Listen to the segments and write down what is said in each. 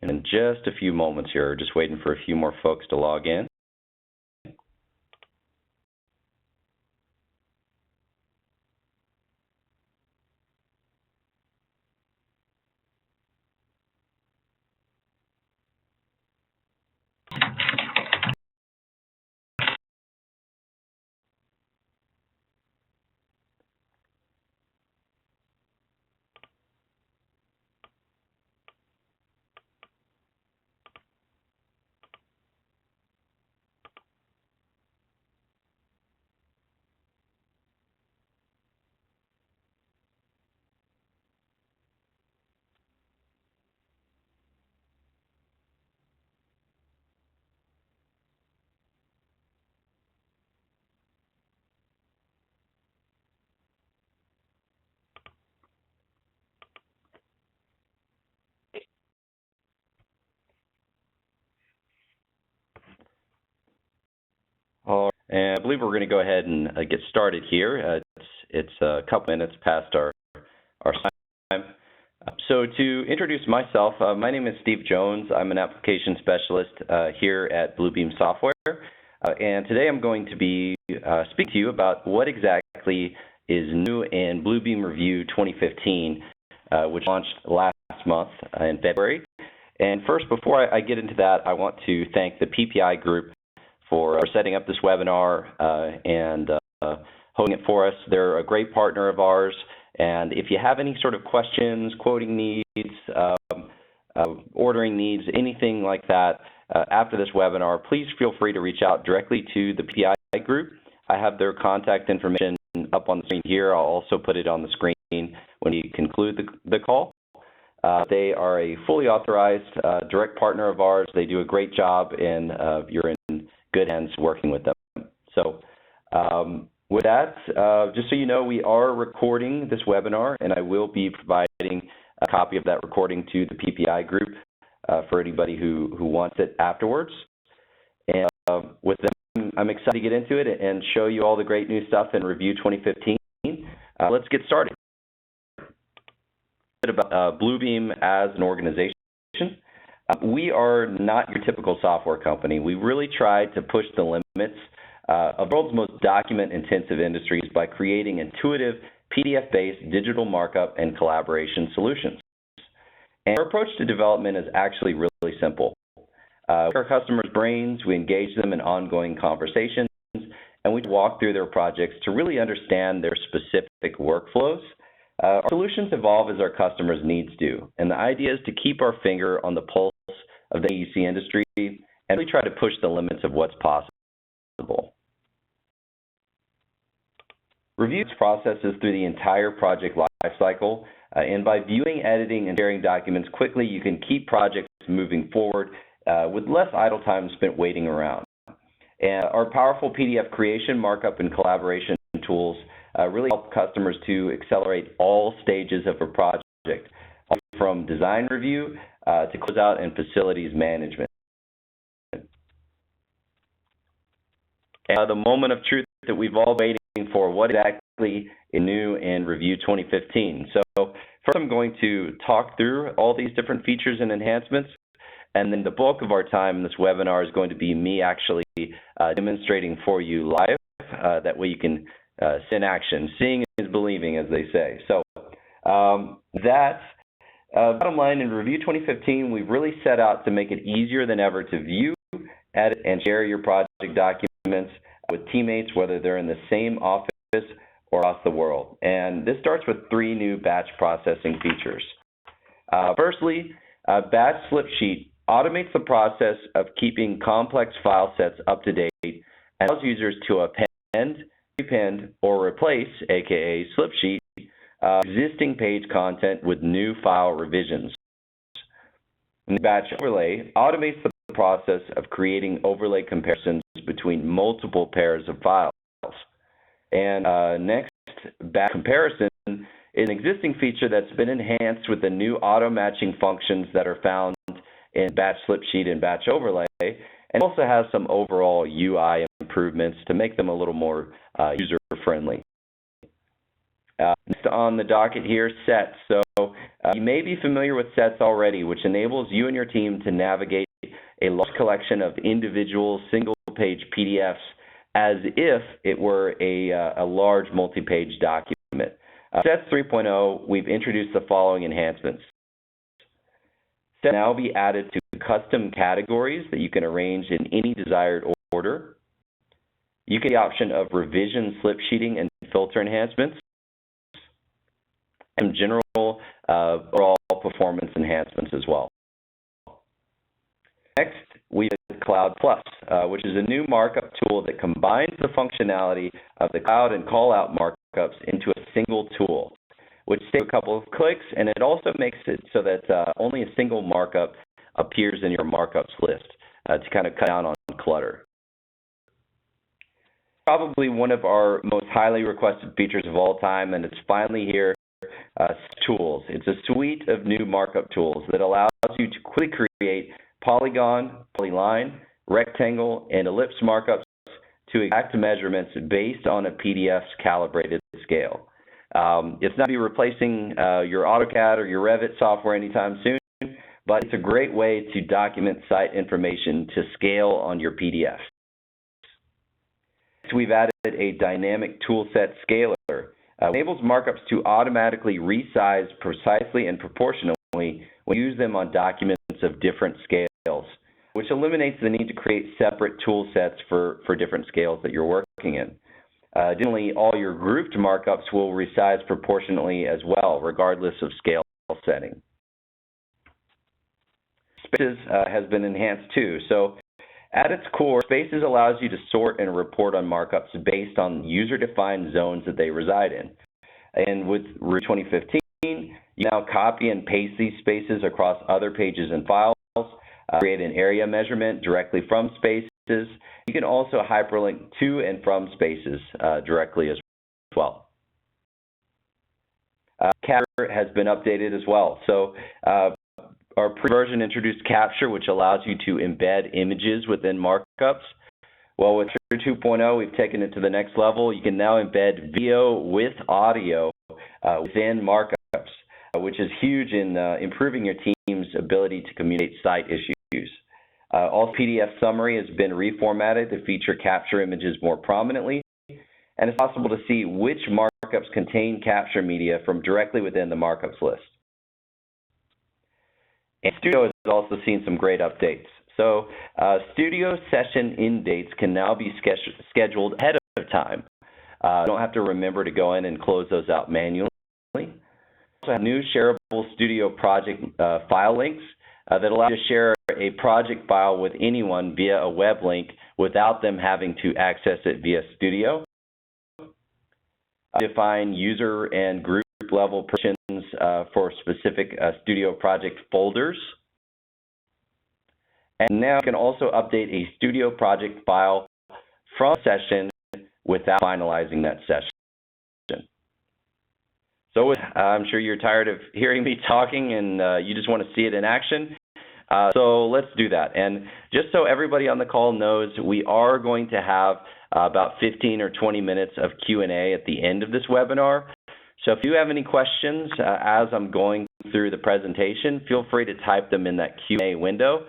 in just a few moments here, just waiting for a few more folks to log in. All right. And I believe we're going to go ahead and get started here. It's a couple minutes past our time. So to introduce myself, my name is Steve Jones. I'm an application specialist here at Bluebeam Software. And today I'm going to be speaking to you about what exactly is new in Bluebeam Revu 2015, which launched last month in February. And first, before I get into that, I want to thank the PPI group for setting up this webinar and hosting it for us. They're a great partner of ours, and if you have any sort of questions, quoting needs, ordering needs, anything like that after this webinar, please feel free to reach out directly to the PPI group. I have their contact information up on the screen here. I'll also put it on the screen when we conclude the call. They are a fully authorized direct partner of ours. They do a great job, and you're in good hands working with them. So with that, just so you know, we are recording this webinar, and I will be providing a copy of that recording to the PPI group for anybody who wants it afterwards. And with that, I'm excited to get into it and show you all the great new stuff in Revu 2015. Let's get started. About Bluebeam as an organization. We are not your typical software company. We really try to push the limits of the world's most document-intensive industries by creating intuitive PDF-based digital markup and collaboration solutions. And our approach to development is actually really simple. We work our customers' brains, we engage them in ongoing conversations, and we walk through their projects to really understand their specific workflows. Our solutions evolve as our customers' needs do, and the idea is to keep our finger on the pulse of the AEC industry and really try to push the limits of what's possible. Review processes through the entire project lifecycle, and by viewing, editing, and sharing documents quickly, you can keep projects moving forward with less idle time spent waiting around. And our powerful PDF creation, markup, and collaboration tools really help customers to accelerate all stages of a project, from design review to closeout and facilities management. And the moment of truth that we've all been waiting for, what exactly is new in Revu 2015? So first I'm going to talk through all these different features and enhancements, and then the bulk of our time in this webinar is going to be me actually demonstrating for you live. That way you can see in action. Seeing is believing, as they say. So that's bottom line, in Revu 2015, we've really set out to make it easier than ever to view, edit, and share your project documents with teammates, whether they're in the same office or across the world. And this starts with 3 new batch processing features. Firstly, Batch Slip Sheet automates the process of keeping complex file sets up to date and allows users to append, prepend, or replace, aka slip sheet, existing page content with new file revisions. And the Batch Overlay automates the process of creating overlay comparisons between multiple pairs of files. And next, Batch Comparison is an existing feature that's been enhanced with the new auto-matching functions that are found in Batch Slip Sheet and Batch Overlay, and also has some overall UI improvements to make them a little more user-friendly. Next on the docket here, sets. So you may be familiar with sets already, which enables you and your team to navigate a large collection of individual single-page PDFs as if it were a large multi-page document. Sets 3.0, we've introduced the following enhancements. Sets now be added to custom categories that you can arrange in any desired order. You get the option of revision slip sheeting and filter enhancements, and general overall performance enhancements as well. Next, we have Cloud Plus, which is a new markup tool that combines the functionality of the cloud and call-out markups into a single tool, which saves a couple of clicks, and it also makes it so that only a single markup appears in your markups list to kind of cut down on clutter. Probably one of our most highly requested features of all time, and it's finally here. Tools. It's a suite of new markup tools that allows you to quickly create polygon, polyline, rectangle, and ellipse markups to exact measurements based on a PDF's calibrated scale. It's not be replacing your AutoCAD or your Revit software anytime soon, but it's a great way to document site information to scale on your PDF. Next, we've added a dynamic toolset scaler. Enables markups to automatically resize precisely and proportionally when you use them on documents of different scales, which eliminates the need to create separate tool sets for different scales that you're working in. Additionally, all your grouped markups will resize proportionately as well, regardless of scale setting. Spaces has been enhanced too. So at its core, Spaces allows you to sort and report on markups based on user-defined zones that they reside in. And with Revu 2015, you now copy and paste these spaces across other pages and files, create an area measurement directly from Spaces. You can also hyperlink to and from Spaces directly as well. Capture has been updated as well. So our pre-version introduced Capture, which allows you to embed images within markups. Well, with 2.0, we've taken it to the next level. You can now embed video with audio within markups, which is huge in improving your team's ability to communicate site issues. Also, PDF summary has been reformatted to feature capture images more prominently, and it's possible to see which markups contain capture media from directly within the markups list. And Studio has also seen some great updates. So Studio session end dates can now be scheduled ahead of time. You don't have to remember to go in and close those out manually. We also have new shareable Studio project file links that allow you to share a project file with anyone via a web link without them having to access it via Studio. Define user and group level permissions for specific Studio project folders. And now you can also update a Studio project file from a session without finalizing that session. So I'm sure you're tired of hearing me talking and you just want to see it in action. So let's do that. And just so everybody on the call knows, we are going to have about 15 or 20 minutes of Q&A at the end of this webinar. So if you have any questions as I'm going through the presentation, feel free to type them in that Q&A window,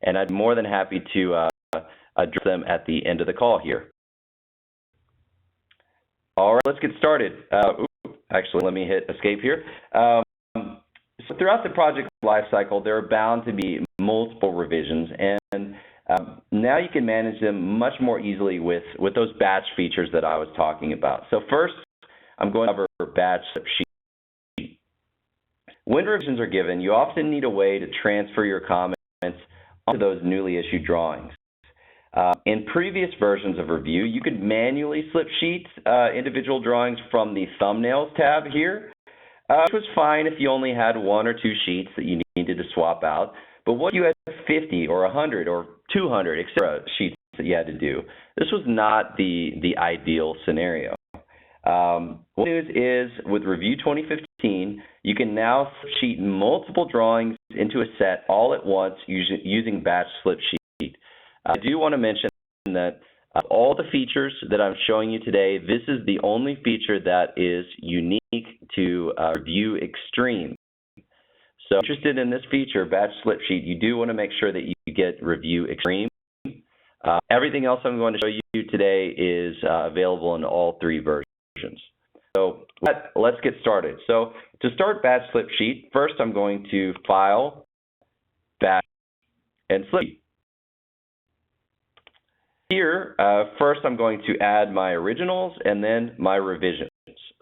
and I'd be more than happy to address them at the end of the call here. All right, let's get started. Actually, let me hit escape here. So throughout the project lifecycle, there are bound to be multiple revisions, and now you can manage them much more easily with those batch features that I was talking about. So first, I'm going to cover batch sheet. When revisions are given, you often need a way to transfer your comments onto those newly issued drawings. In previous versions of Revu, you could manually slip sheet individual drawings from the Thumbnails tab here, which was fine if you only had 1 or 2 sheets that you needed to swap out. But what if you had 50 or 100 or 200, etc. sheets that you had to do? This was not the ideal scenario. What news is, with Revu 2015, you can now sheet multiple drawings into a set all at once using batch slip sheet. I do want to mention that All the features that I'm showing you today, this is the only feature that is unique to Revu Extreme. So if you're interested in this feature, batch slip sheet, you do want to make sure that you get Revu Extreme. Everything else I'm going to show you today is available in all 3 versions. So let's get started. So to start batch slip sheet, first I'm going to File, Batch, and Slip Sheet. Here, first I'm going to add my originals and then my revisions.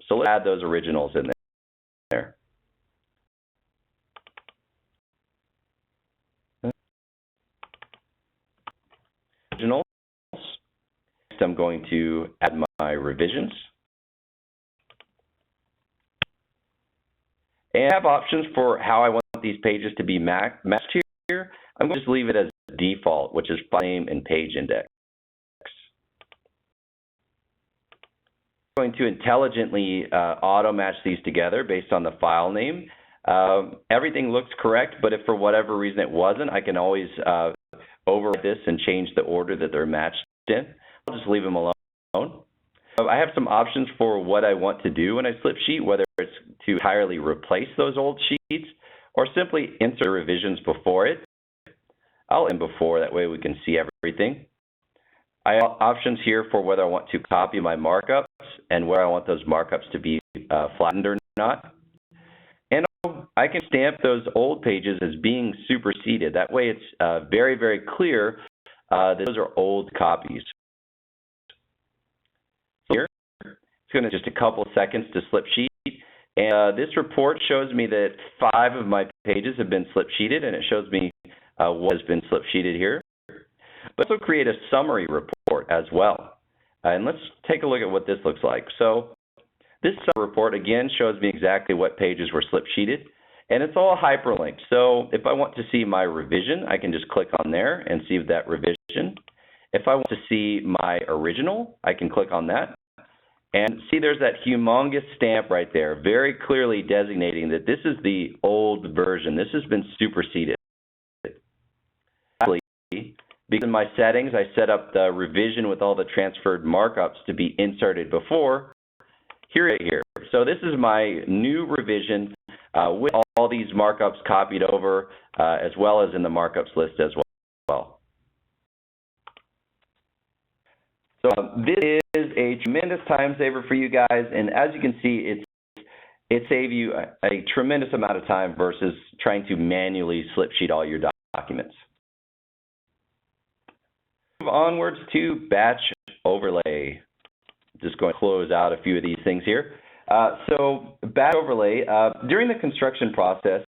So let's add those originals in there. Originals. Next I'm going to add my revisions. And I have options for how I want these pages to be matched here. I'm going to just leave it as default, which is file name and page index. I'm going to intelligently auto-match these together based on the file name. Everything looks correct, but if for whatever reason it wasn't, I can always override this and change the order that they're matched in. I'll just leave them alone. I have some options for what I want to do when I slip sheet, whether it's to entirely replace those old sheets or simply insert revisions before it. I'll end before, that way we can see everything. I have options here for whether I want to copy my markups and where I want those markups to be flattened or not. And I can stamp those old pages as being superseded. That way it's very, very clear that those are old copies. So here, it's going to just a couple of seconds to slip sheet. And this report shows me that 5 of my pages have been slip sheeted, and it shows me what has been slip sheeted here. But also create a summary report as well. And let's take a look at what this looks like. So this summary report, again, shows me exactly what pages were slip sheeted. And it's all hyperlinked. So if I want to see my revision, I can just click on there and see that revision. If I want to see my original, I can click on that. And see, there's that humongous stamp right there, very clearly designating that this is the old version. This has been superseded. Because in my settings, I set up the revision with all the transferred markups to be inserted before. Here. So this is my new revision with all these markups copied over, as well as in the markups list as well. So this is a tremendous time saver for you guys, and as you can see, it saves you a tremendous amount of time versus trying to manually slip sheet all your documents. Move onwards to batch overlay. Just going to close out a few of these things here. So batch overlay, during the construction process,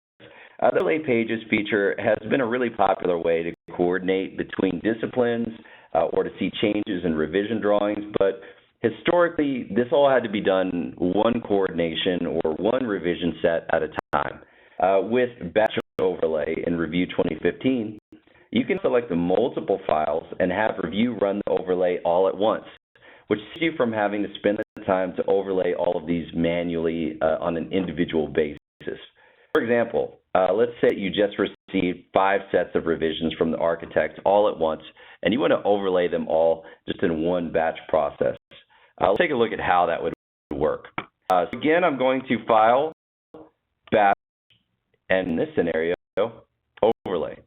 the overlay pages feature has been a really popular way to coordinate between disciplines or to see changes in revision drawings, but historically this all had to be done one coordination or one revision set at a time. With batch overlay in Revu 2015, you can select the multiple files and have Revu run the overlay all at once, which saves you from having to spend the time to overlay all of these manually on an individual basis. For example, let's say you just received 5 sets of revisions from the architect all at once, and you want to overlay them all just in one batch process. Let's take a look at how that would work. So again, I'm going to File, Batch, and in this scenario, Overlay.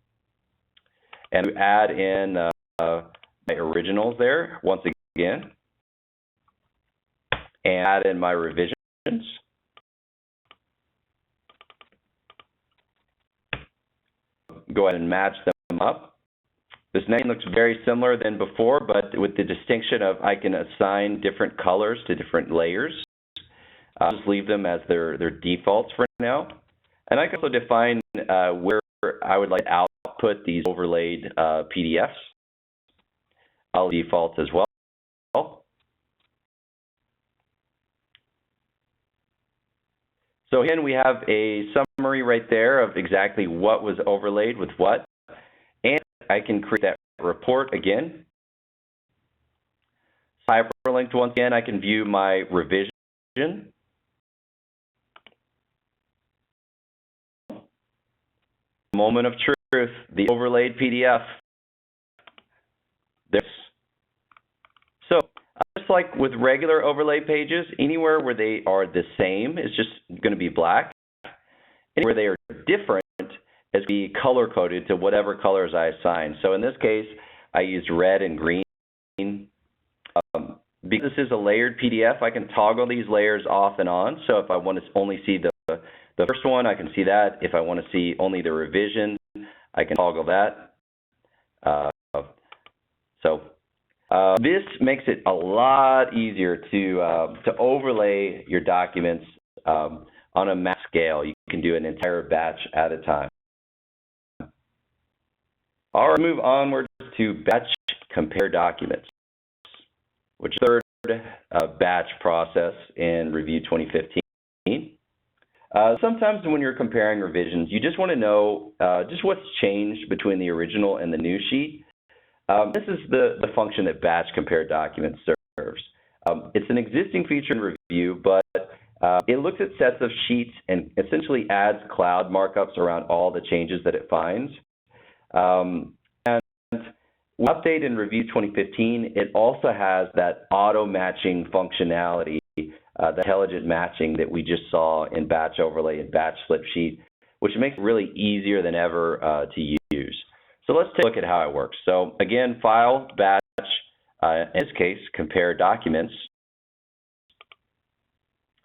And add in my originals there once again, and add in my revisions. Go ahead and match them up. This name looks very similar than before, but with the distinction of I can assign different colors to different layers. I'll just leave them as their defaults for now. And I can also define where I would like to output these overlaid PDFs. I'll default as well. So again, we have a summary right there of exactly what was overlaid with what. And I can create that report again. Hyperlinked once again, I can view my revision. Moment of truth, the overlaid PDF. There's just like with regular overlay pages, anywhere where they are the same is just going to be black. Anywhere they are different is be color-coded to whatever colors I assign. So in this case, I used red and green. Because this is a layered PDF, I can toggle these layers off and on. So if I want to only see the first one, I can see that. If I want to see only the revision, I can toggle that. This makes it a lot easier to overlay your documents on a mass scale. You can do an entire batch at a time. All right, move onwards to batch compare documents, which is the third batch process in Review 2015. Sometimes when you're comparing revisions, you just want to know just what's changed between the original and the new sheet. This is the function that batch compare documents serves. It's an existing feature in Review, but it looks at sets of sheets and essentially adds cloud markups around all the changes that it finds. And update in Review 2015, it also has that auto-matching functionality, the intelligent matching that we just saw in batch overlay and batch slip sheet, which makes it really easier than ever to use. So let's take a look at how it works. So again, file, batch, in this case, compare documents.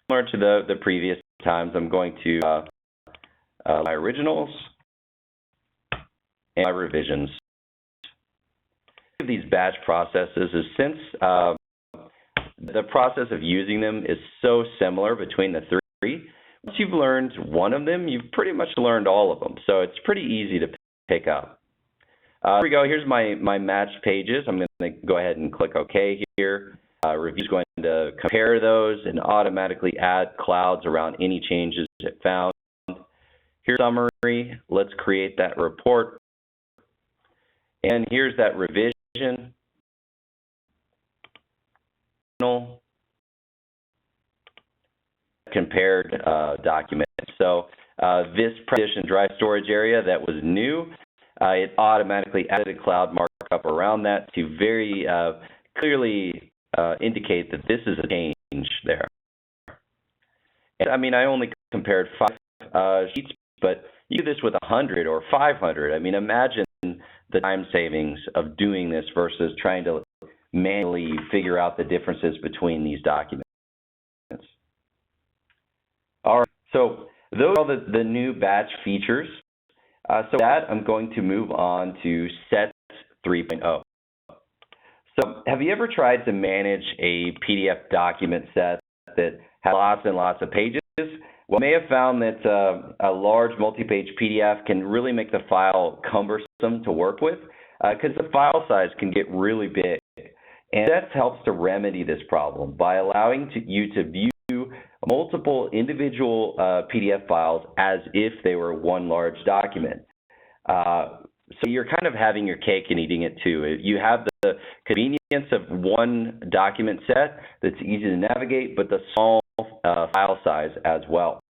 Similar to the previous times, I'm going to my originals and my revisions. These batch processes is since the process of using them is so similar between the three, once you've learned one of them, you've pretty much learned all of them. So it's pretty easy to pick up. Here we go. Here's my matched pages. I'm going to go ahead and click OK here. Review is going to compare those and automatically add clouds around any changes it found. Here's summary. Let's create that report. And here's that revision. Compared document. So this partition dry storage area that was new, it automatically added a cloud markup around that to very clearly indicate that this is a change there. And, I mean, I only compared 5 sheets, but you do this with 100 or 500. I mean, imagine the time savings of doing this versus trying to manually figure out the differences between these documents. All right, so those are the new batch features. So with that, I'm going to move on to Sets 3.0. So have you ever tried to manage a PDF document set that has lots and lots of pages? Well, you may have found that a large multi-page PDF can really make the file cumbersome to work with because the file size can get really big. And Sets helps to remedy this problem by allowing you to view multiple individual PDF files as if they were one large document. So you're kind of having your cake and eating it too. You have the convenience of one document set that's easy to navigate, but the small file size as well.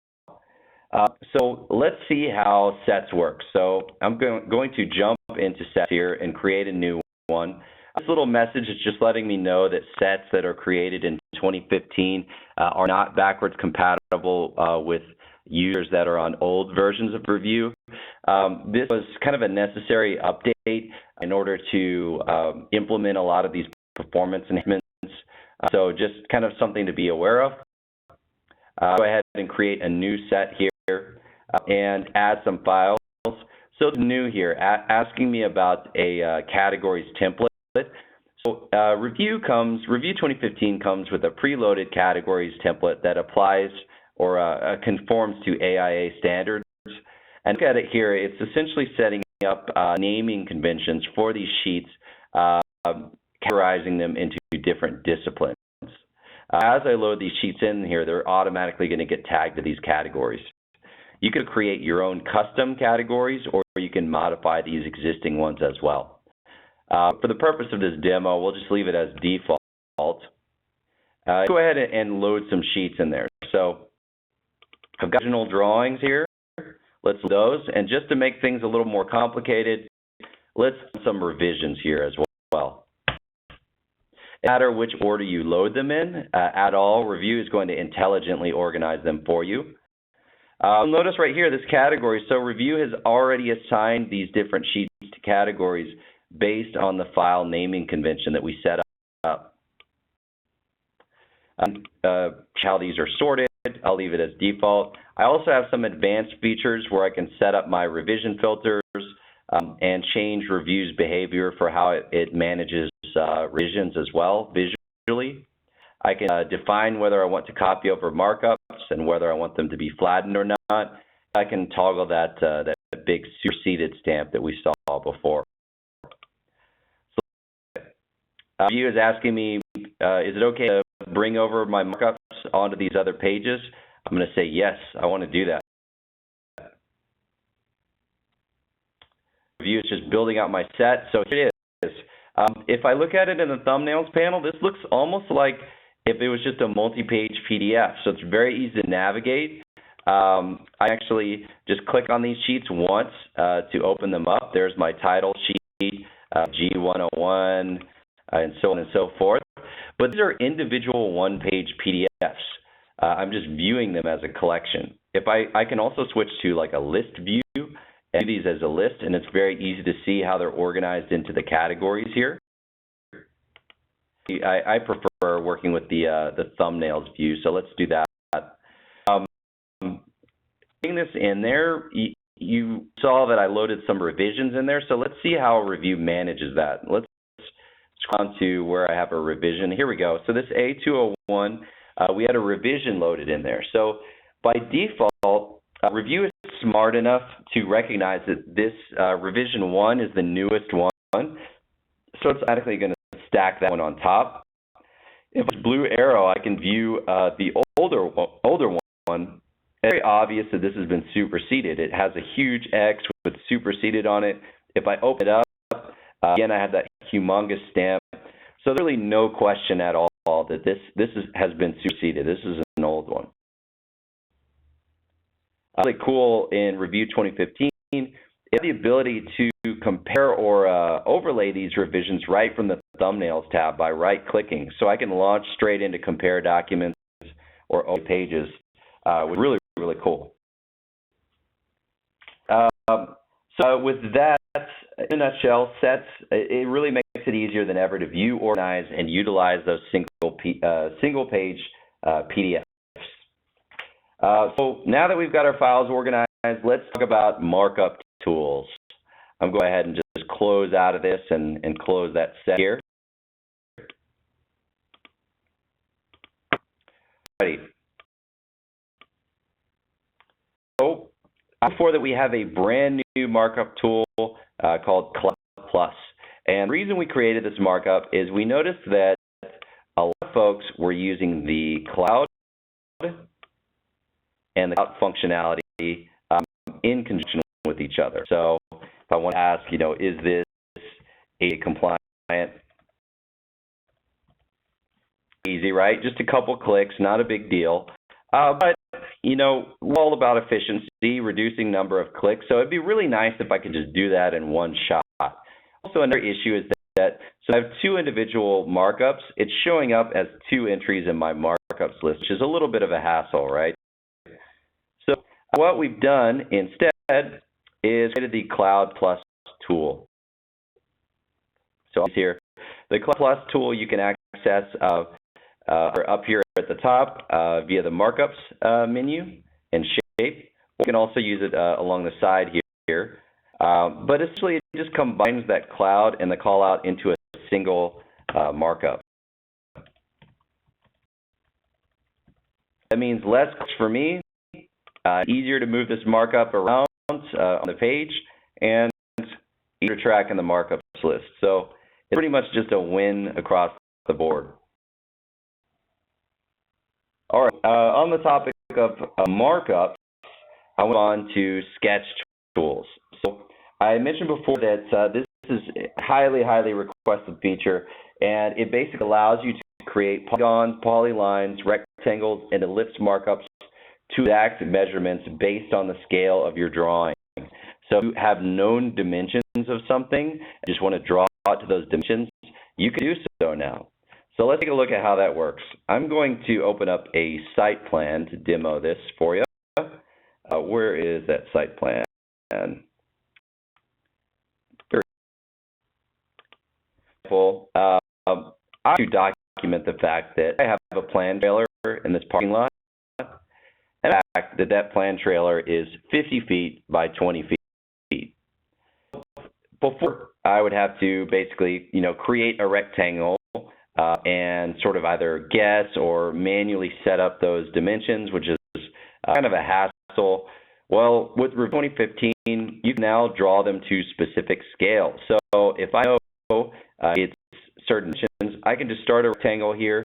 So let's see how Sets work. So I'm going to jump into Sets here and create a new one. This little message is just letting me know that sets that are created in 2015 are not backwards compatible with users that are on old versions of Review. This was kind of a necessary update in order to implement a lot of these performance enhancements. So just kind of something to be aware of. Go ahead and create a new set here and add some files. So it's new here, asking me about a categories template. So Review 2015 comes with a preloaded categories template that applies or conforms to AIA standards. And look at it here, it's essentially setting up naming conventions for these sheets, categorizing them into different disciplines. As I load these sheets in here, they're automatically going to get tagged to these categories. You could create your own custom categories, or you can modify these existing ones as well. For the purpose of this demo, we'll just leave it as default. Go ahead and load some sheets in there. So I've got original drawings here. Let's load those. And just to make things a little more complicated, let's do some revisions here as well. No matter which order you load them in at all, Revu is going to intelligently organize them for you. Notice right here this category. So Revu has already assigned these different sheets to categories based on the file naming convention that we set up. How these are sorted, I'll leave it as default. I also have some advanced features where I can set up my revision filters and change Revu's behavior for how it manages revisions as well visually. I can define whether I want to copy over markups and whether I want them to be flattened or not. I can toggle that big superseded stamp that we saw before. So, Revu is asking me, is it okay to bring over my markups onto these other pages? I'm going to say yes, I want to do that. Revu is just building out my set, so here it is. If I look at it in the thumbnails panel, this looks almost like if it was just a multi-page PDF, so it's very easy to navigate. I actually just click on these sheets once to open them up. There's my title sheet, G101, and so on and so forth. But these are individual one-page PDFs. I'm just viewing them as a collection. If I can also switch to like a list view and view these as a list, and it's very easy to see how they're organized into the categories here. I prefer working with the thumbnails view, so let's do that. Putting this in there, you saw that I loaded some revisions in there, so let's see how Revu manages that. Let's scroll down to where I have a revision. Here we go. So this A201, we had a revision loaded in there. So by default, Revu is smart enough to recognize that this revision 1 is the newest one, so it's automatically going to stack that one on top. If it's blue arrow, I can view the older one. It's very obvious that this has been superseded. It has a huge X with superseded on it. If I open it up, again, I have that humongous stamp. So there's really no question at all that this has been superseded. This is an old one. Really cool in Revu 2015, it has the ability to compare or overlay these revisions right from the thumbnails tab by right-clicking. So I can launch straight into compare documents or pages. Really, really cool. So with that, in a nutshell, sets, it really makes it easier than ever to view, organize, and utilize those single-page PDFs. So now that we've got our files organized, let's talk about markup tools. I'm going to go ahead and just close out of this and close that set here. Ready. So before that, we have a brand new markup tool called Cloud Plus. And the reason we created this markup is we noticed that a lot of folks were using the cloud and the cloud functionality in conjunction with each other. So if I want to ask, is this a compliant? Easy, right? Just a couple clicks, not a big deal. But we're all about efficiency, reducing number of clicks. So it'd be really nice if I could just do that in one shot. Also, another issue is that so I have two individual markups. It's showing up as two entries in my markups list, which is a little bit of a hassle, right? So what we've done instead is created the Cloud Plus tool. So here, the Cloud Plus tool you can access up here at the top via the markups menu and shape. You can also use it along the side here. But essentially, it just combines that cloud and the call out into a single markup. That means less clicks for me, easier to move this markup around on the page, and easier to track in the markups list. So it's pretty much just a win across the board. All right, on the topic of markup, I went on to sketch tools. So I mentioned before that this is a highly, highly requested feature, and it basically allows you to create polygons, polylines, rectangles, and ellipse markups to exact measurements based on the scale of your drawing. So if you have known dimensions of something and just want to draw out to those dimensions, you can do so now. So let's take a look at how that works. I'm going to open up a site plan to demo this for you. Where is that site plan? I to document the fact that I have a plan trailer in this parking lot, and the fact that that plan trailer is 50 feet by 20 feet. Before, I would have to basically, create a rectangle and sort of either guess or manually set up those dimensions, which is kind of a hassle. Well, with Revu 2015, you can now draw them to specific scale. So if I know it's certain dimensions, I can just start a rectangle here.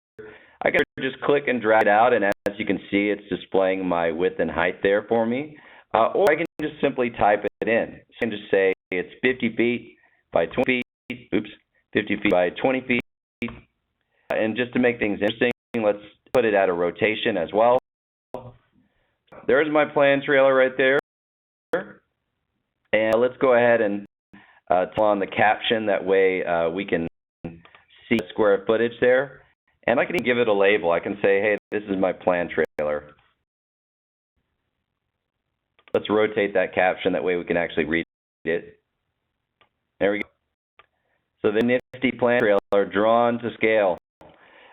I can just click and drag it out, and as you can see, it's displaying my width and height there for me. Or I can just simply type it in. So I can just say it's 50 feet by 20 feet, 50 feet by 20 feet. And just to make things interesting, let's put it at a rotation as well. There's my plan trailer right there. And let's go ahead and turn on the caption. That way we can see the square footage there. And I can give it a label. I can say, hey, this is my plan trailer. Let's rotate that caption. That way we can actually read it. There we go. So the nifty plan trailer drawn to scale.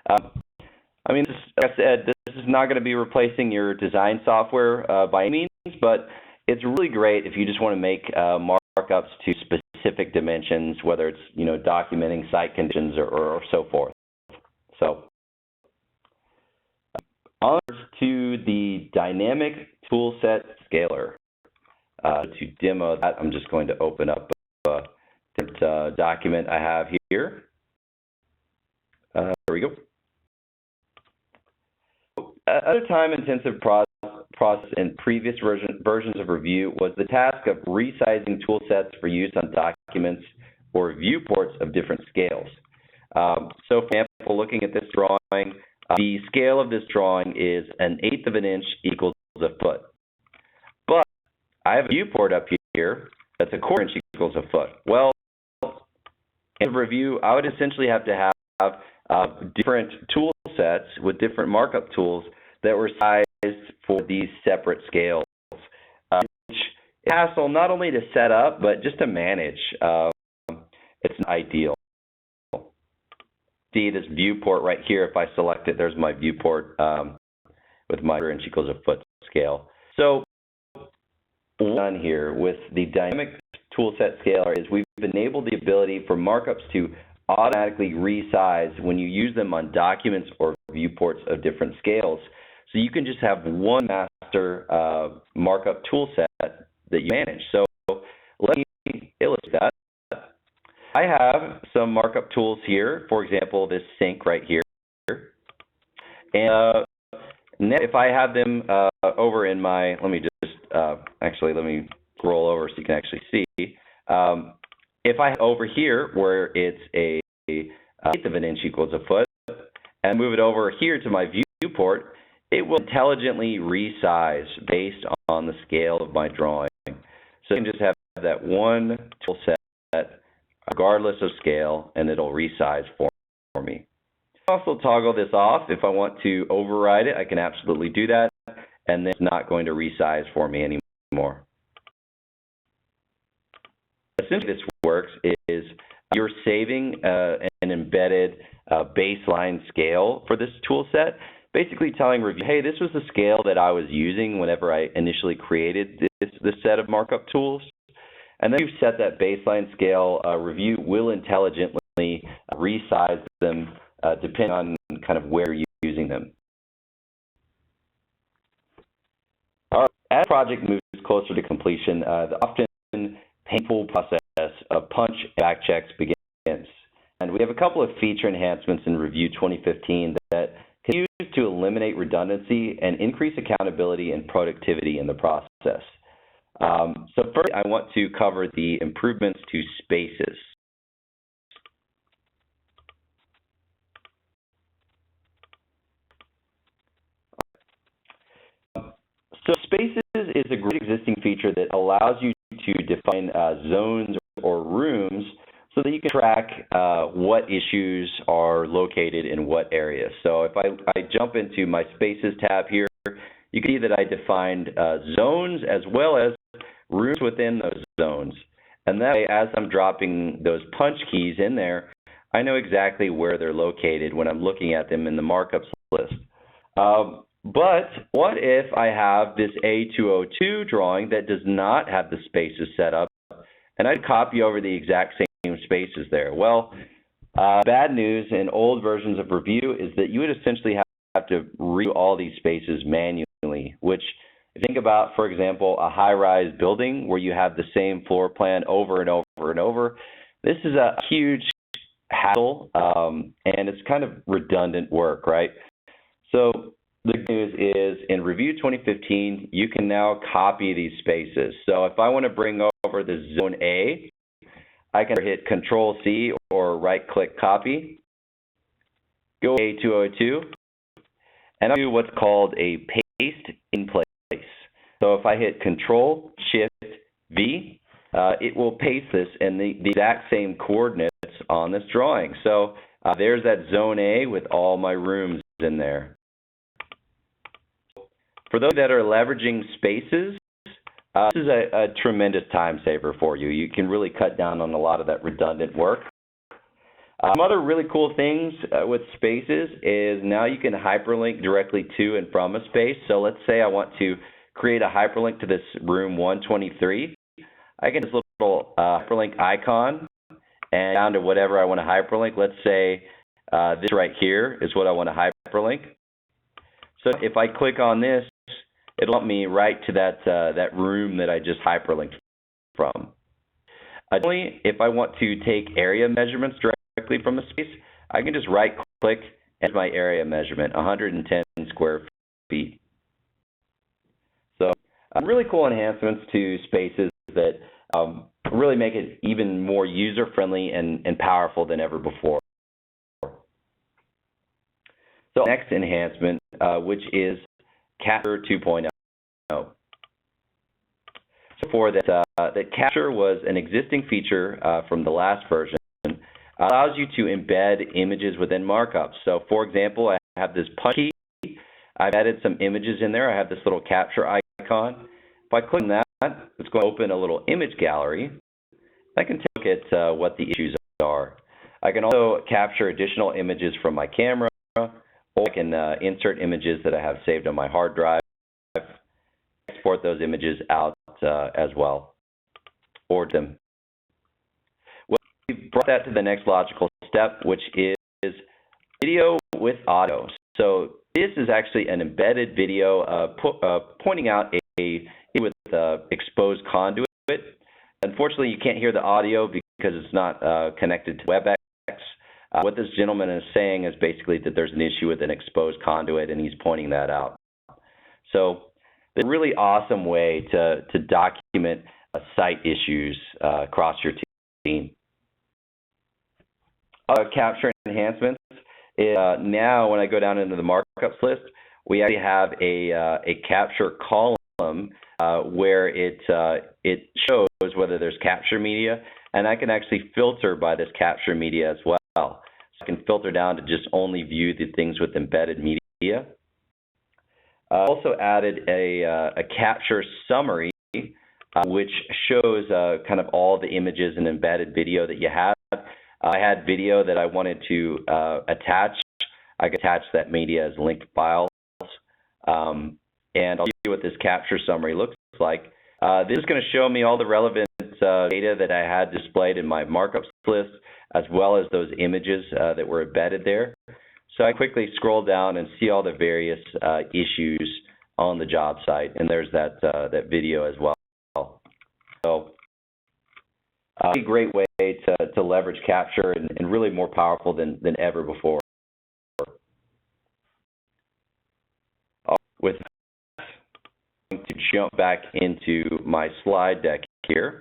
Like I said, this is not going to be replacing your design software by any means, but it's really great if you just want to make markups to specific dimensions, whether it's documenting site conditions or so forth. So on to the dynamic toolset scaler. To demo that, I'm just going to open up a different document I have here. There we go. Another time-intensive process in previous versions of Revu was the task of resizing tool sets for use on documents or viewports of different scales. So, for example, looking at this drawing, the scale of this drawing is 1/8 of an inch equals a foot. But I have a viewport up here that's 1/4 inch equals a foot. Well, in Revu, I would essentially have to have different tool sets with different markup tools that were sized for these separate scales. Which is a hassle not only to set up, but just to manage. It's not ideal. See this viewport right here. If I select it, there's my viewport with my 1/4 inch equals a foot scale. So what we've done here with the dynamic toolset scaler is we've enabled the ability for markups to automatically resize when you use them on documents or viewports of different scales. So you can just have one master markup toolset that you manage. So let me illustrate that. I have some markup tools here. For example, this sync right here. And now if I have them over in my, let me scroll over so you can actually see. If I have over here where it's a 1/8 of an inch equals a foot, and move it over here to my viewport, it will intelligently resize based on the scale of my drawing. So you can just have that one tool set regardless of scale, and it'll resize for me. I can also toggle this off. If I want to override it, I can absolutely do that, and then it's not going to resize for me anymore. Essentially, this works is you're saving an embedded baseline scale for this tool set, basically telling Revu, hey, this was the scale that I was using whenever I initially created this set of markup tools. And then you've set that baseline scale. Revu will intelligently resize them depending on kind of where you're using them. All right. As the project moves closer to completion, the often painful process of punch and back checks begins. And we have a couple of feature enhancements in Revu 2015 that can be used to eliminate redundancy and increase accountability and productivity in the process. So first, I want to cover the improvements to spaces. So spaces is a great existing feature that allows you to define zones or rooms so so that you can track what issues are located in what areas. So if I jump into my Spaces tab here, you can see that I defined zones as well as rooms within those zones. And that way, as I'm dropping those punch keys in there, I know exactly where they're located when I'm looking at them in the markups list. But what if I have this A202 drawing that does not have the spaces set up, and I copy over the exact same spaces there? Well, bad news in old versions of Revu is that you would essentially have to redo all these spaces manually, which, if you think about, for example, a high-rise building where you have the same floor plan over and over and over, this is a huge hassle, and it's kind of redundant work, right? So the good news is in Revu 2015, you can now copy these spaces. So if I want to bring over the zone A, I can hit Control-C or right-click copy, go A202, and I'll do what's called a paste in place. So if I hit Control-Shift-V, it will paste this in the exact same coordinates on this drawing. So there's that zone A with all my rooms in there. For those that are leveraging spaces, this is a tremendous time saver for you. You can really cut down on a lot of that redundant work. Some other really cool things with spaces is now you can hyperlink directly to and from a space. So let's say I want to create a hyperlink to this room 123. I can just little hyperlink icon and down to whatever I want to hyperlink. Let's say this right here is what I want to hyperlink. So if I click on this, it'll let me right to that room that I just hyperlinked from. Additionally, if I want to take area measurements directly from a space, I can just right-click and my area measurement, 110 square feet. So really cool enhancements to spaces that really make it even more user-friendly and powerful than ever before. So next enhancement, which is Capture 2.0. So for that, that Capture was an existing feature from the last version. Allows you to embed images within markups. So for example, I have this punch key. I've added some images in there. I have this little capture icon. If I click on that, it's going to open a little image gallery. I can take a look at what the issues are. I can also capture additional images from my camera, or I can insert images that I have saved on my hard drive, export those images out as well, or them. Well, we've brought that to the next logical step, which is video with audio. So this is actually an embedded video pointing out a with exposed conduit. Unfortunately, you can't hear the audio because it's not connected to WebEx. What this gentleman is saying is basically that there's an issue with an exposed conduit, and he's pointing that out. So it's a really awesome way to document site issues across your team. Capture enhancements. Now, when I go down into the markups list, we actually have a capture column where it shows whether there's capture media, and I can actually filter by this capture media as well. So I can filter down to just only view the things with embedded media. Also added a capture summary, which shows kind of all the images and embedded video that you have. I had video that I wanted to attach. I could attach that media as linked files. And I'll show you what this capture summary looks like. This is going to show me all the relevant data that I had displayed in my markups list, as well as those images that were embedded there. So I quickly scroll down and see all the various issues on the job site, and there's that video as well. So a great way to leverage capture and really more powerful than ever before. With that, I'm going to jump back into my slide deck here.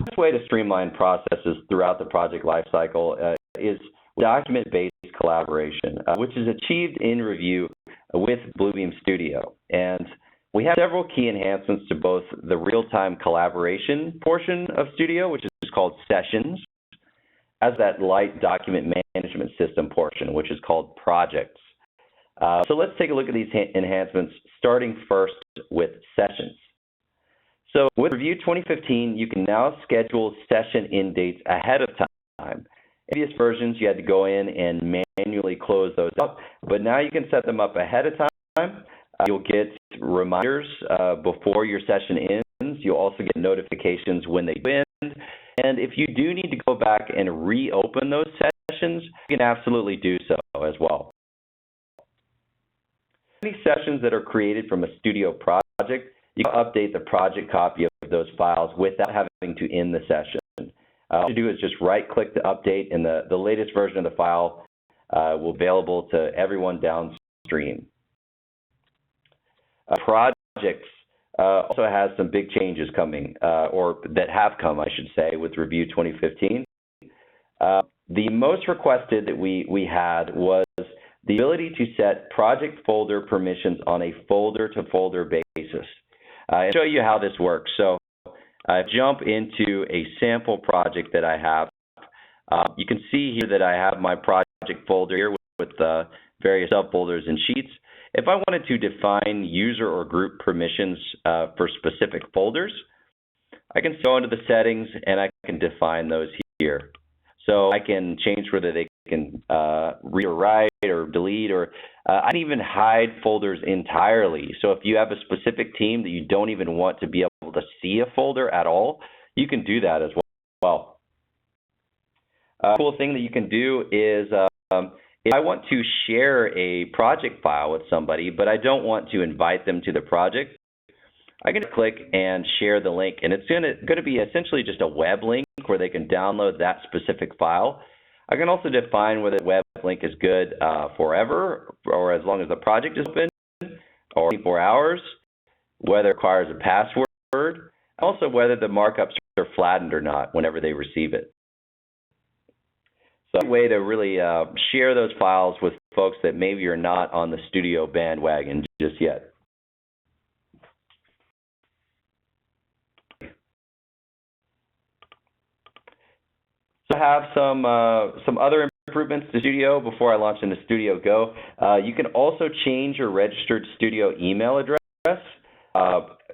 This way to streamline processes throughout the project lifecycle is document-based collaboration, which is achieved in Revu with Bluebeam Studio. And we have several key enhancements to both the real-time collaboration portion of Studio, which is called Sessions, as that light document management system portion, which is called Projects. So let's take a look at these enhancements, starting first with Sessions. So with Review 2015, you can now schedule session end dates ahead of time. In previous versions, you had to go in and manually close those up, but now you can set them up ahead of time. You'll get reminders before your session ends. You'll also get notifications when they end. And if you do need to go back and reopen those sessions, you can absolutely do so as well. Any sessions that are created from a Studio project, you can update the project copy of those files without having to end the session. All you do is just right-click the update, and the latest version of the file will be available to everyone downstream. Projects also has some big changes coming, or that have come, I should say, with Review 2015. The most requested that we had was the ability to set project folder permissions on a folder-to-folder basis. I'll show you how this works. So jump into a sample project that I have. You can see here that I have my project folder here with various subfolders and sheets. If I wanted to define user or group permissions for specific folders, I can go into the settings and I can define those here. So I can change whether they can read or write or delete, or I can even hide folders entirely. So if you have a specific team that you don't even want to be able to see a folder at all, you can do that as well. A cool thing that you can do is if I want to share a project file with somebody, but I don't want to invite them to the project, I can click and share the link, and it's going to be essentially just a web link where they can download that specific file. I can also define whether the web link is good forever, or as long as the project is open, or 24 hours, whether it requires a password, also whether the markups are flattened or not whenever they receive it. So a way to really share those files with folks that maybe are not on the Studio bandwagon just yet. So I have some other improvements to Studio before I launch into Studio Go. You can also change your registered Studio email address.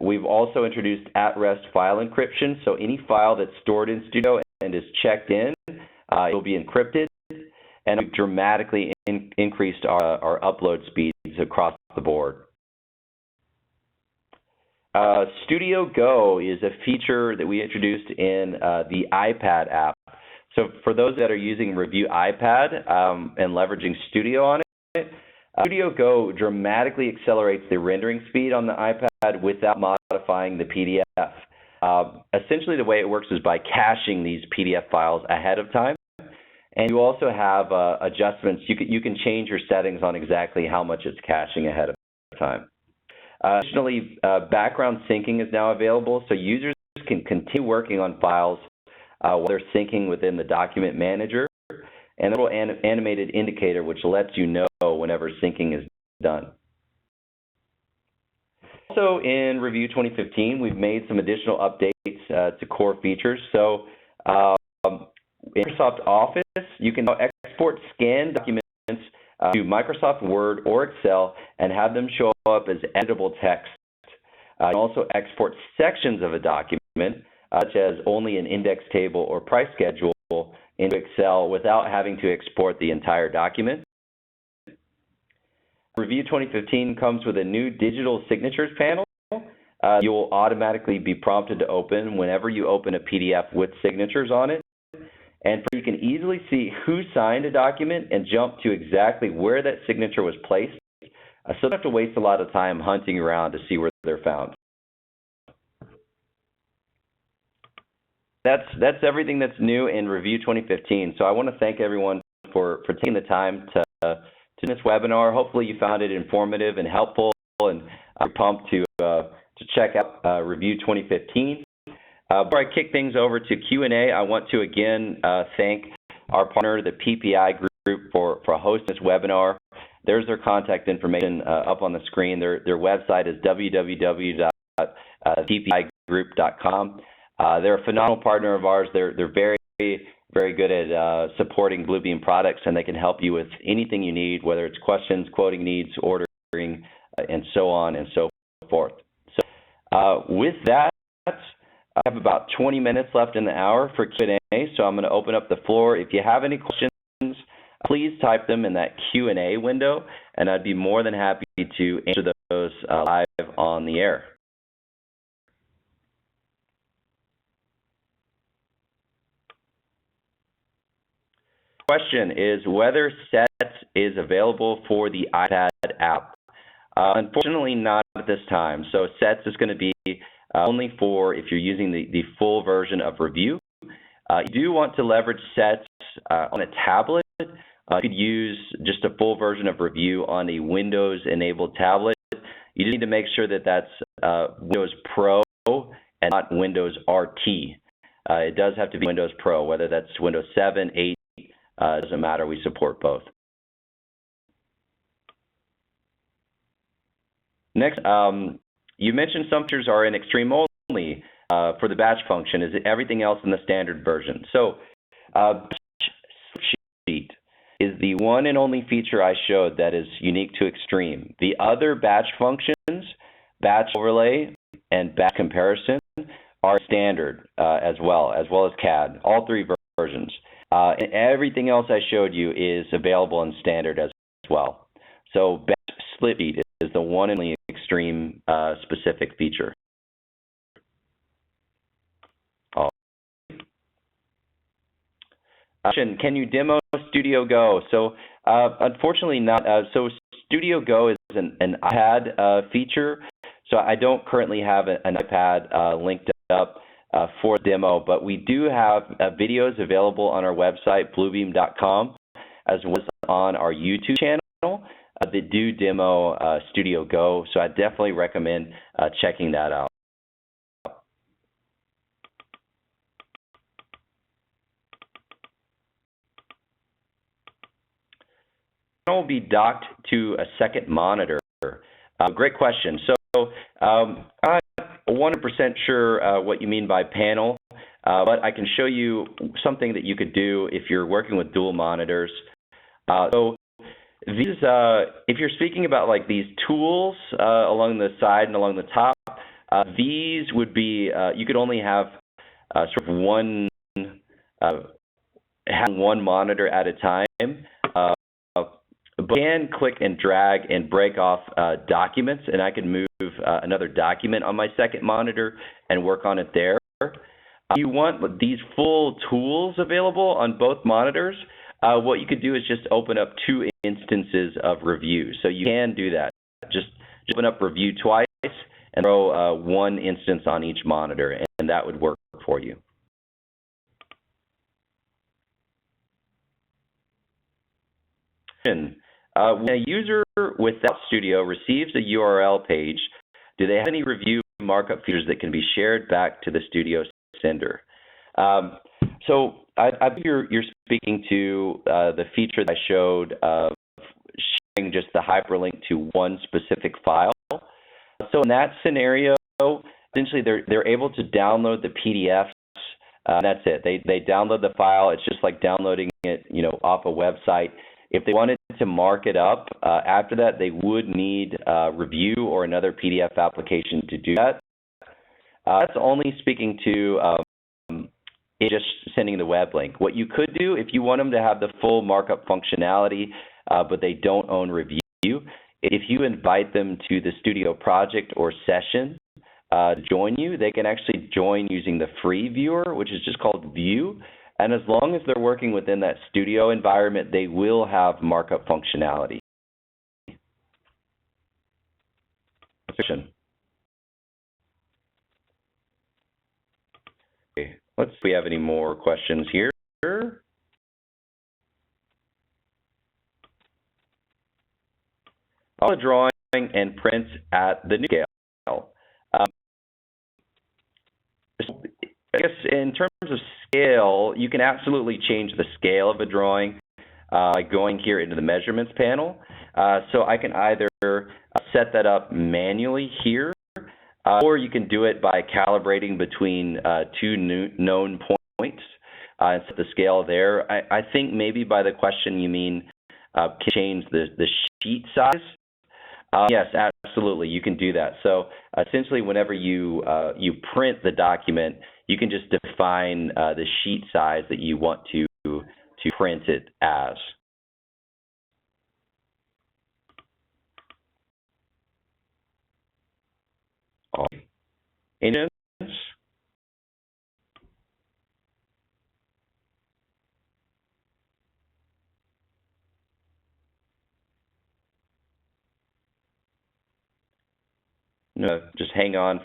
We've also introduced at-rest file encryption, so any file that's stored in Studio and is checked in, it will be encrypted, and we've dramatically increased our upload speeds across the board. Studio Go is a feature that we introduced in the iPad app. So for those that are using Review iPad and leveraging Studio on it, Studio Go dramatically accelerates the rendering speed on the iPad without modifying the PDF. Essentially, the way it works is by caching these PDF files ahead of time. And you also have adjustments. You can change your settings on exactly how much it's caching ahead of time. Additionally, background syncing is now available, so users can continue working on files while they're syncing within the document manager, and a little animated indicator which lets you know whenever syncing is done. Also in Review 2015, we've made some additional updates to core features. So in Microsoft Office, you can now export scanned documents to Microsoft Word or Excel and have them show up as editable text. You can also export sections of a document, such as only an index table or price schedule, into Excel without having to export the entire document. Review 2015 comes with a new digital signatures panel. You will automatically be prompted to open whenever you open a PDF with signatures on it. And you can easily see who signed a document and jump to exactly where that signature was placed. So you don't have to waste a lot of time hunting around to see where they're found. That's everything that's new in Review 2015. So I want to thank everyone for taking the time to do this webinar. Hopefully you found it informative and helpful, and I'm pumped to check out Review 2015. Before I kick things over to Q&A, I want to again thank our partner, the PPI Group, for hosting this webinar. there's their contact information up on the screen. Their website is www.tpigroup.com. They're a phenomenal partner of ours. They're very good at supporting Bluebeam products, and they can help you with anything you need, whether it's questions, quoting needs, ordering, and so on and so forth. So with that, I have about 20 minutes left in the hour for Q&A, so I'm going to open up the floor. If you have any questions, please type them in that Q&A window, and I'd be more than happy to answer those live on the air. Question is whether SETS is available for the iPad app. Unfortunately, not at this time. So SETS is going to be only for if you're using the full version of Revu. You do want to leverage SETS on a tablet. You could use just a full version of Revu on a Windows-enabled tablet. You just need to make sure that that's Windows Pro and not Windows RT. It does have to be Windows Pro, whether that's Windows 7, 8, it doesn't matter. We support both. Next, you mentioned some features are in Extreme only for the batch function. Is everything else in the standard version? So, batch sheet is the one and only feature I showed that is unique to Extreme. The other batch functions, batch overlay, and batch comparison are standard as well as CAD, all three versions. And everything else I showed you is available in standard as well. So batch split sheet is the one and only Extreme specific feature. Can you demo Studio Go? So unfortunately not. So Studio Go is an iPad feature. So I don't currently have an iPad linked up for demo, but we do have videos available on our website, bluebeam.com, as well as on our YouTube channel that do demo Studio Go. So I definitely recommend checking that out. Will be docked to a second monitor. Great question. So I'm not 100% sure what you mean by panel, but I can show you something that you could do if you're working with dual monitors. So these, if you're speaking about like these tools along the side and along the top, these would be you could only have sort of one monitor at a time. But I can click and drag and break off documents, and I can move another document on my second monitor and work on it there. You want these full tools available on both monitors, what you could do is just open up 2 instances of Revu. So you can do that. Just open up Revu twice and throw 1 instance on each monitor, and that would work for you. When a user without Studio receives a URL page, do they have any Revu markup features that can be shared back to the Studio sender? So I think you're speaking to the feature that I showed of sharing just the hyperlink to one specific file. So in that scenario, essentially they're able to download the PDFs. That's it. They download the file. It's just like downloading it, off a website. If they wanted to mark it up after that, they would need Revu or another PDF application to do that. That's only speaking to just sending the web link. What you could do, if you want them to have the full markup functionality, but they don't own Revu, if you invite them to the Studio project or session to join you, they can actually join using the free viewer, which is just called View. And as long as they're working within that Studio environment, they will have markup functionality. Okay, let's see if we have any more questions here. All the drawing and prints at the new scale. I guess in terms of scale, you can absolutely change the scale of a drawing by going here into the measurements panel. So I can either set that up manually here, or you can do it by calibrating between two known points and set the scale there. I think maybe by the question you mean can change the sheet size. Yes, absolutely, you can do that. So essentially, whenever you print the document, you can just define the sheet size that you want to print it as. Any questions? No, just hang on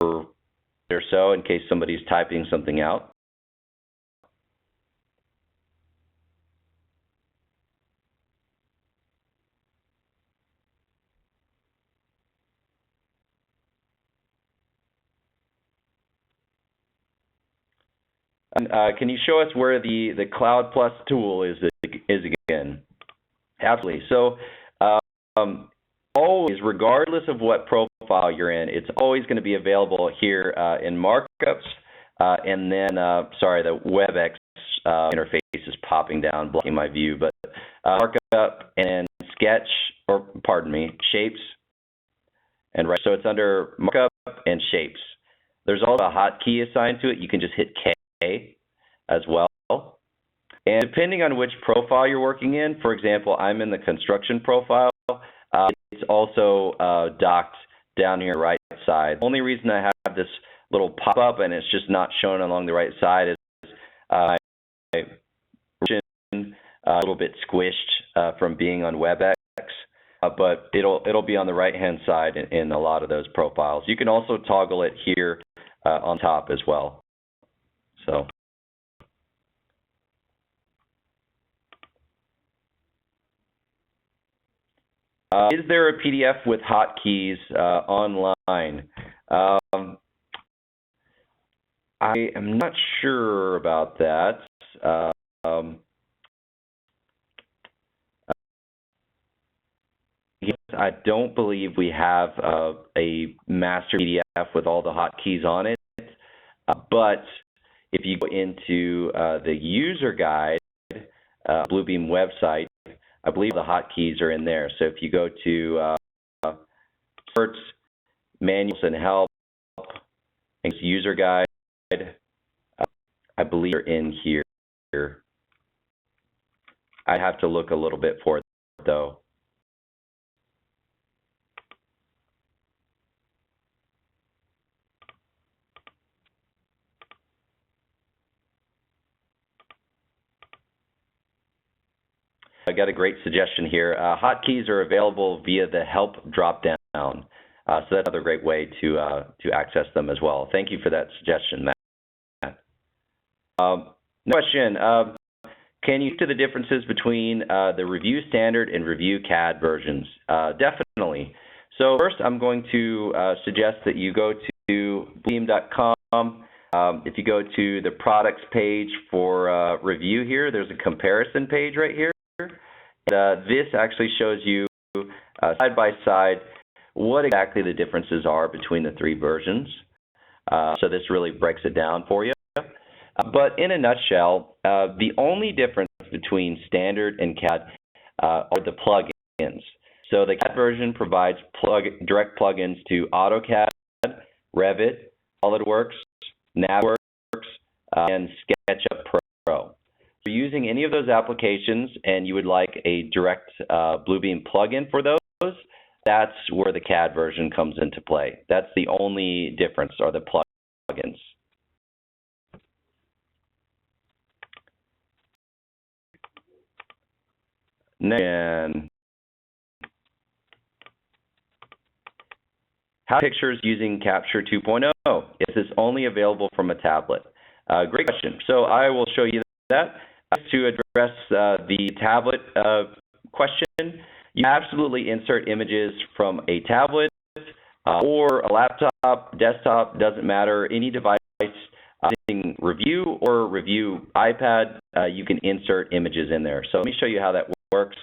for or so in case somebody's typing something out. And, can you show us where the Cloud Plus tool is again? Absolutely. So always, regardless of what profile you're in, it's always going to be available here in markups. And then, sorry, the WebEx interface is popping down, blocking my view. But markup and sketch, or pardon me, shapes. And right, so it's under markup and shapes. There's also a hotkey assigned to it. You can just hit K as well. And depending on which profile you're working in, for example, I'm in the construction profile. It's also docked down here right side. The only reason I have this little pop-up and it's just not shown along the right side is my a little bit squished from being on WebEx, but it'll be on the right-hand side in a lot of those profiles. You can also toggle it here on top as well. So. Is there a PDF with hotkeys online? I am not sure about that. Yes, I don't believe we have a master PDF with all the hotkeys on it. But if you go into the user guide, Bluebeam website, I believe the hotkeys are in there. So if you go to Search, Manuals and Help, and User Guide, I believe they're in here. I have to look a little bit for it, though. I got a great suggestion here. Hotkeys are available via the Help drop-down. So that's another great way to access them as well. Thank you for that suggestion, Matt. Question, can you see the differences between the Revu Standard and Revu CAD versions? Definitely. So first, I'm going to suggest that you go to bluebeam.com. If you go to the products page for Revu here, there's a comparison page right here. And, this actually shows you side by side what exactly the differences are between the three versions. So this really breaks it down for you. But in a nutshell, the only difference between Standard and CAD are the plugins. So the CAD version provides direct plugins to AutoCAD, Revit, SolidWorks, Navisworks, and SketchUp Pro. If you're using any of those applications and you would like a direct Bluebeam plugin for those, that's where the CAD version comes into play. That's the only difference, are the plugins. And how pictures using Capture 2.0? Is this only available from a tablet? Great question. So I will show you that. To address the tablet question, you absolutely insert images from a tablet or a laptop, desktop, doesn't matter, any device using Revu or Revu iPad, you can insert images in there. So let me show you how that works.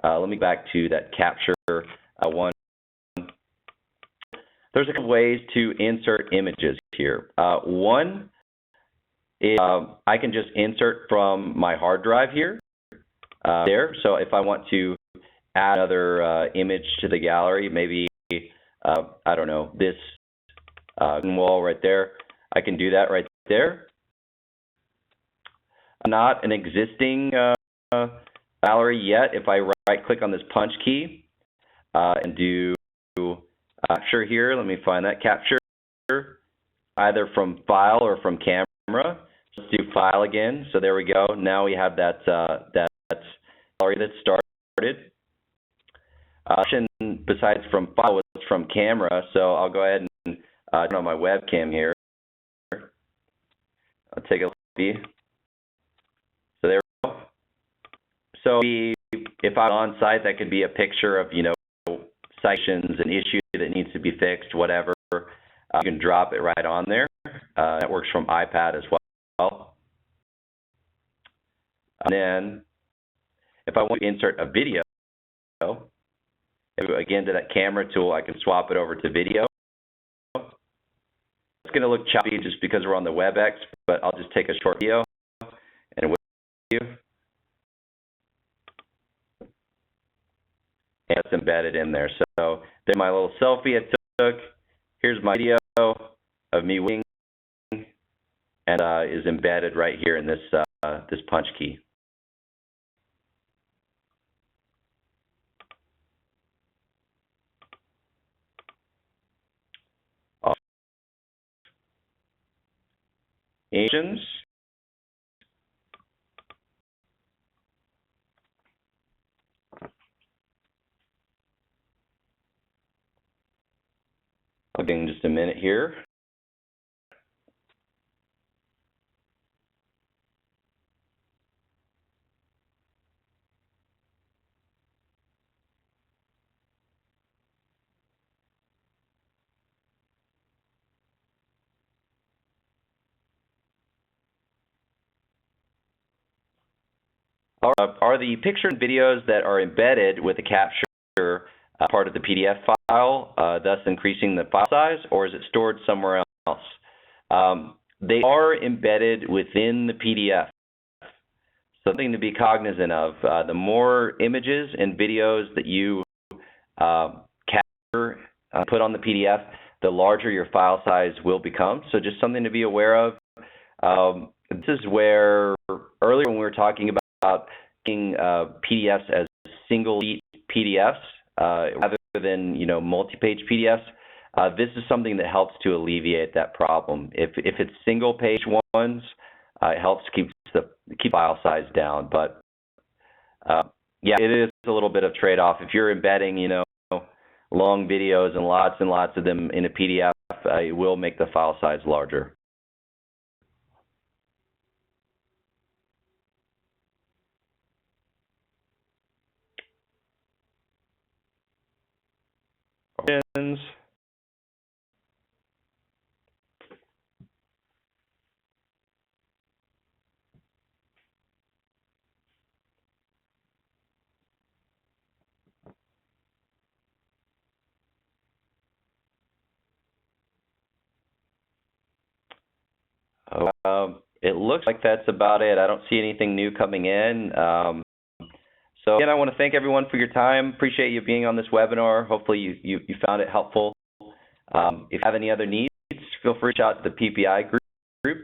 Let me go back to that capture one. There's a couple ways to insert images here. One is I can just insert from my hard drive here. There. So if I want to add another image to the gallery, maybe, I don't know, this wall right there, I can do that right there. Not an existing gallery yet. If I right-click on this punch key and do capture here, let me find that capture, either from file or from camera. Let's do file again. So there we go. Now we have that gallery that started. Option besides from file was from camera. So I'll go ahead and turn on my webcam here. I'll take a look. So there we go. So if I'm on site, that could be a picture of, you know, citations, an issue that needs to be fixed, whatever. You can drop it right on there. That works from iPad as well. And then if I want to insert a video, again to that camera tool, I can swap it over to video. It's going to look choppy just because we're on the WebEx, but I'll just take a short video and with you. And it's embedded in there. So there's my little selfie I took. Here's my video of me winging, and is embedded right here in this this punch key. Asians. I'll give just a minute here. Are the picture and videos that are embedded with the capture part of the PDF file, thus increasing the file size, or is it stored somewhere else? They are embedded within the PDF. Something to be cognizant of. The more images and videos that you capture, put on the PDF, the larger your file size will become. So just something to be aware of. This is where earlier when we were talking about making PDFs as single PDFs rather than, you know, multi-page PDFs. This is something that helps to alleviate that problem. If it's single page ones, it helps keep file size down. But yeah, it is a little bit of trade-off. If you're embedding, you know, long videos and lots of them in a PDF, it will make the file size larger. It looks like that's about it. I don't see anything new coming in. So again, I want to thank everyone for your time. Appreciate you being on this webinar. Hopefully you found it helpful. If you have any other needs, feel free to reach out to the PPI group.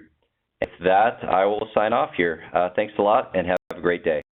With that, I will sign off here. Thanks a lot and have a great day.